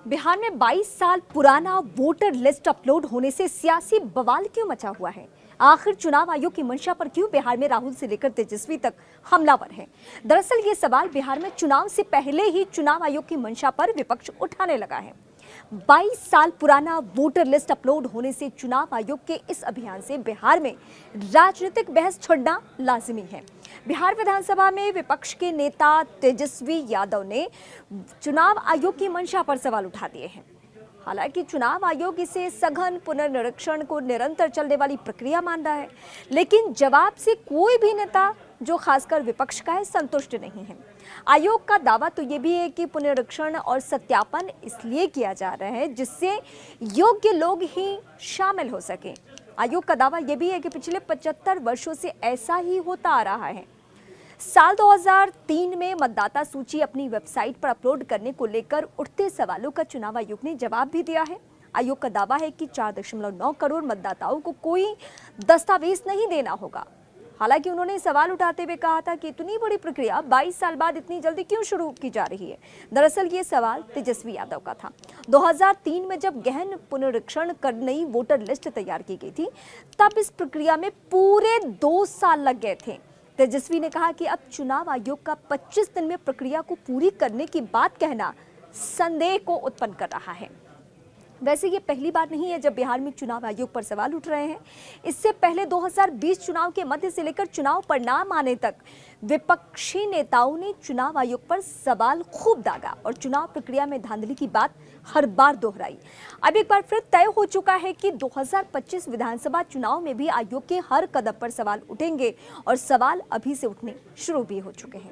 बिहार में 22 साल पुराना वोटर लिस्ट अपलोड होने से सियासी बवाल क्यों मचा हुआ है? आखिर चुनाव आयोग की मंशा पर क्यों बिहार में राहुल से लेकर तेजस्वी तक हमलावर है? दरअसल ये सवाल बिहार में चुनाव से पहले ही चुनाव आयोग की मंशा पर विपक्ष उठाने लगा है। 22 साल पुराना वोटर लिस्ट अपलोड होने से चुनाव आयोग के इस अभियान से बिहार में राजनीतिक बहस छिड़ना लाजिमी है। बिहार विधानसभा में विपक्ष के नेता तेजस्वी यादव ने चुनाव आयोग की मंशा पर सवाल उठा दिए हैं। हालांकि चुनाव आयोग इसे सघन पुनर्निरीक्षण को निरंतर चलने वाली प्रक्रिया मान रहा है, लेकिन जवाब से कोई भी नेता, जो खासकर विपक्ष का है, संतुष्ट नहीं है। आयोग का दावा तो ये भी है कि पुनरीक्षण और सत्यापन इसलिए किया जा रहा है जिससे योग्य लोग ही शामिल हो सकें। आयोग का दावा यह भी है कि पिछले 75 वर्षों से ऐसा ही होता आ रहा है। साल 2003 में मतदाता सूची अपनी वेबसाइट पर अपलोड करने को लेकर उठते सवालों का चुनाव आयोग ने जवाब भी दिया है। आयोग का दावा है कि 4.9 करोड़ मतदाताओं को कोई दस्तावेज नहीं देना होगा। हालांकि उन्होंने सवाल उठाते हुए कहा था कि इतनी बड़ी प्रक्रिया 22 साल बाद इतनी जल्दी क्यों शुरू की जा रही है। दरअसल ये सवाल तेजस्वी यादव का था। 2003 में जब गहन पुनरीक्षण कर नई वोटर लिस्ट तैयार की गई थी, तब इस प्रक्रिया में पूरे 2 साल लग गए थे। तेजस्वी ने कहा कि अब चुनाव आयोग का 25 दिन में प्रक्रिया को पूरी करने की बात कहना संदेह को उत्पन्न कर रहा है। वैसे ये पहली बार नहीं है जब बिहार में चुनाव आयोग पर सवाल उठ रहे हैं। इससे पहले 2020 चुनाव के मध्य से लेकर चुनाव परिणाम आने तक विपक्षी नेताओं ने चुनाव आयोग पर सवाल खूब दागा और चुनाव प्रक्रिया में धांधली की बात हर बार दोहराई। अब एक बार फिर तय हो चुका है कि 2025 विधानसभा चुनाव में भी आयोग के हर कदम पर सवाल उठेंगे और सवाल अभी से उठने शुरू भी हो चुके हैं।